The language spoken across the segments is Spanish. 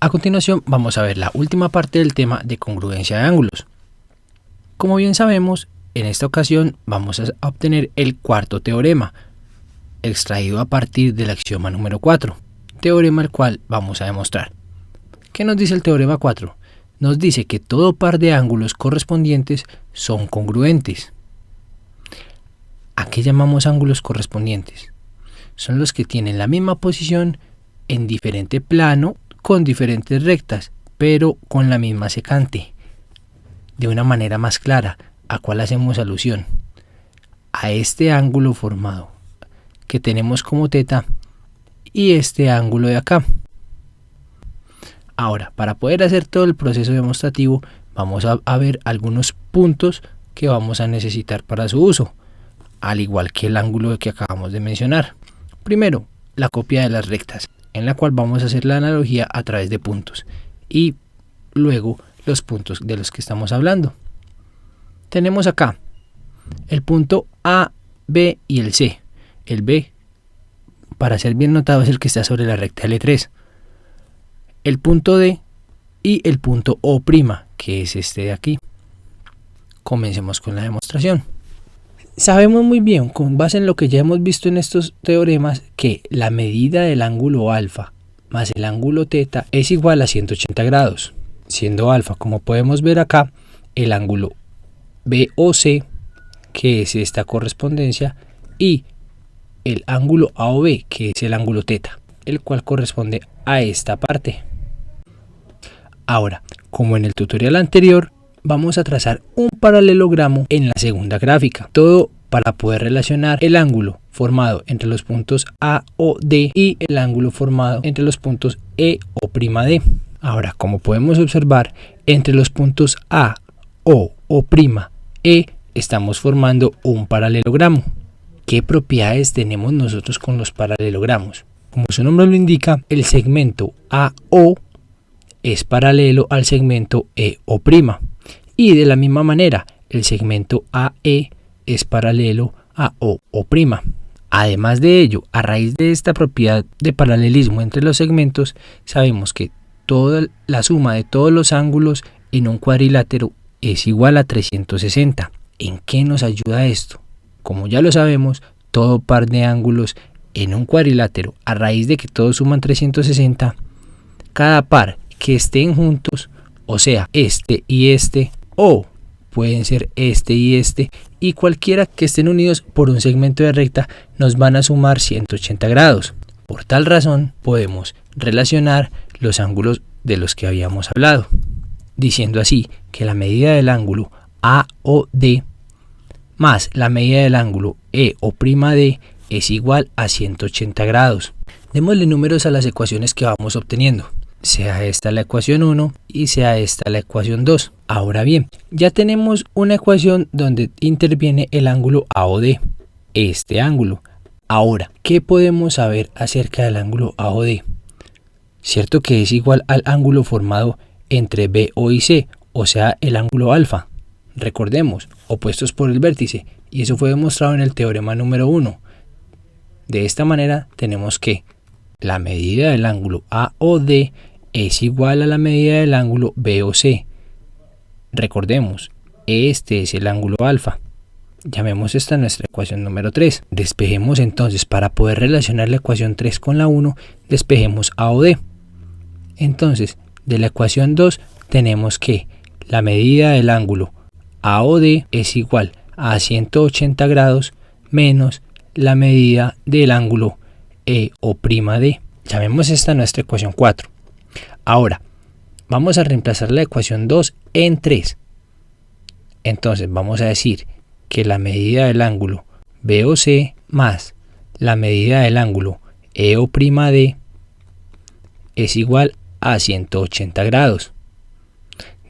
A continuación vamos a ver la última parte del tema de congruencia de ángulos. Como bien sabemos, en esta ocasión vamos a obtener el cuarto teorema, extraído a partir del axioma número 4, teorema el cual vamos a demostrar. ¿Qué nos dice el teorema 4? Nos dice que todo par de ángulos correspondientes son congruentes. ¿A qué llamamos ángulos correspondientes? Son los que tienen la misma posición en diferente plano con diferentes rectas, pero con la misma secante. De una manera más clara, ¿a cuál hacemos alusión? A este ángulo formado que tenemos como θ y este ángulo de acá. Ahora, para poder hacer todo el proceso demostrativo, vamos a ver algunos puntos que vamos a necesitar para su uso, al igual que el ángulo que acabamos de mencionar. Primero, la copia de las rectas, en la cual vamos a hacer la analogía a través de puntos, y luego los puntos de los que estamos hablando. Tenemos acá el punto A, B y el C. El B, para ser bien notado, es el que está sobre la recta L3. El punto D y el punto O', que es este de aquí. Comencemos con la demostración. Sabemos muy bien, con base en lo que ya hemos visto en estos teoremas, que la medida del ángulo alfa más el ángulo θ es igual a 180 grados, siendo alfa, como podemos ver acá, el ángulo BOC, que es esta correspondencia, y el ángulo AOB, que es el ángulo θ, el cual corresponde a esta parte. Ahora, como en el tutorial anterior, vamos a trazar un paralelogramo en la segunda gráfica, todo para poder relacionar el ángulo formado entre los puntos A o D y el ángulo formado entre los puntos E o D. Ahora, como podemos observar, entre los puntos A, O E estamos formando un paralelogramo. ¿Qué propiedades tenemos nosotros con los paralelogramos? Como su nombre lo indica, el segmento AO es paralelo al segmento EO'. Y de la misma manera, el segmento AE es paralelo a OO'. Además de ello, a raíz de esta propiedad de paralelismo entre los segmentos, sabemos que toda la suma de todos los ángulos en un cuadrilátero es igual a 360. ¿En qué nos ayuda esto? Como ya lo sabemos, todo par de ángulos en un cuadrilátero, a raíz de que todos suman 360, cada par que estén juntos, o sea, este y este, o pueden ser este y cualquiera que estén unidos por un segmento de recta, nos van a sumar 180 grados. Por tal razón, podemos relacionar los ángulos de los que habíamos hablado, diciendo así que la medida del ángulo AOD más la medida del ángulo EO'D es igual a 180 grados. Démosle números a las ecuaciones que vamos obteniendo, sea esta la ecuación 1 y sea esta la ecuación 2. Ahora bien, ya tenemos una ecuación donde interviene el ángulo AOD, este ángulo. Ahora, ¿qué podemos saber acerca del ángulo AOD? Cierto que es igual al ángulo formado entre BO y C, o sea, el ángulo alfa. Recordemos, opuestos por el vértice, y eso fue demostrado en el teorema número 1. De esta manera tenemos que la medida del ángulo AOD es igual a la medida del ángulo BOC. Recordemos, este es el ángulo alfa. Llamemos esta nuestra ecuación número 3. Despejemos entonces, para poder relacionar la ecuación 3 con la 1, despejemos AOD. Entonces, de la ecuación 2 tenemos que la medida del ángulo AOD es igual a 180 grados menos la medida del ángulo EO'D. Llamemos esta nuestra ecuación 4. Ahora, vamos a reemplazar la ecuación 2 en 3. Entonces vamos a decir que la medida del ángulo BOC más la medida del ángulo EO'D es igual a 180 grados.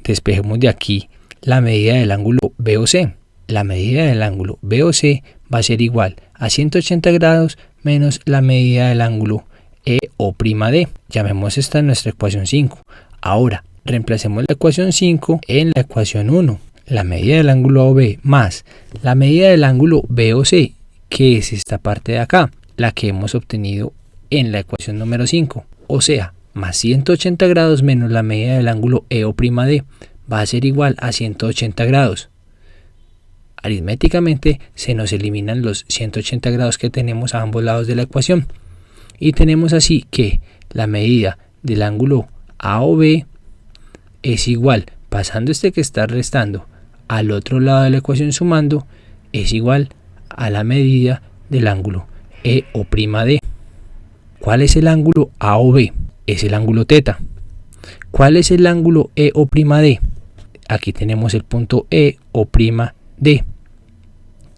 Despejemos de aquí la medida del ángulo BOC. La medida del ángulo BOC va a ser igual a 180 grados menos la medida del ángulo EO'D. Llamemos esta nuestra ecuación 5. Ahora, reemplacemos la ecuación 5 en la ecuación 1. La medida del ángulo OB más la medida del ángulo BOC, que es esta parte de acá, la que hemos obtenido en la ecuación número 5. O sea, más 180 grados menos la medida del ángulo EO'D va a ser igual a 180 grados. Aritméticamente se nos eliminan los 180 grados que tenemos a ambos lados de la ecuación. Y tenemos así que la medida del ángulo AOB es igual, pasando este que está restando al otro lado de la ecuación sumando, es igual a la medida del ángulo EO'D. ¿Cuál es el ángulo AOB? Es el ángulo θ. ¿Cuál es el ángulo EO'D? Aquí tenemos el punto EO'D,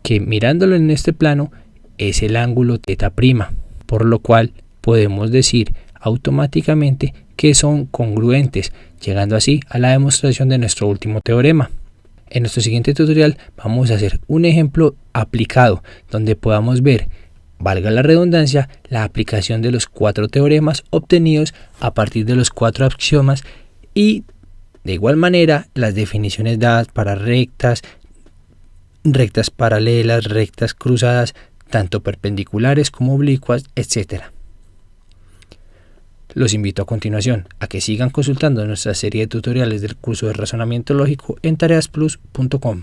que mirándolo en este plano es el ángulo θ', por lo cual podemos decir automáticamente que son congruentes, llegando así a la demostración de nuestro último teorema. En nuestro siguiente tutorial vamos a hacer un ejemplo aplicado donde podamos ver, valga la redundancia, la aplicación de los 4 teoremas obtenidos a partir de los 4 axiomas y de igual manera las definiciones dadas para rectas, rectas paralelas, rectas cruzadas, tanto perpendiculares como oblicuas, etc. Los invito a continuación a que sigan consultando nuestra serie de tutoriales del curso de razonamiento lógico en tareasplus.com.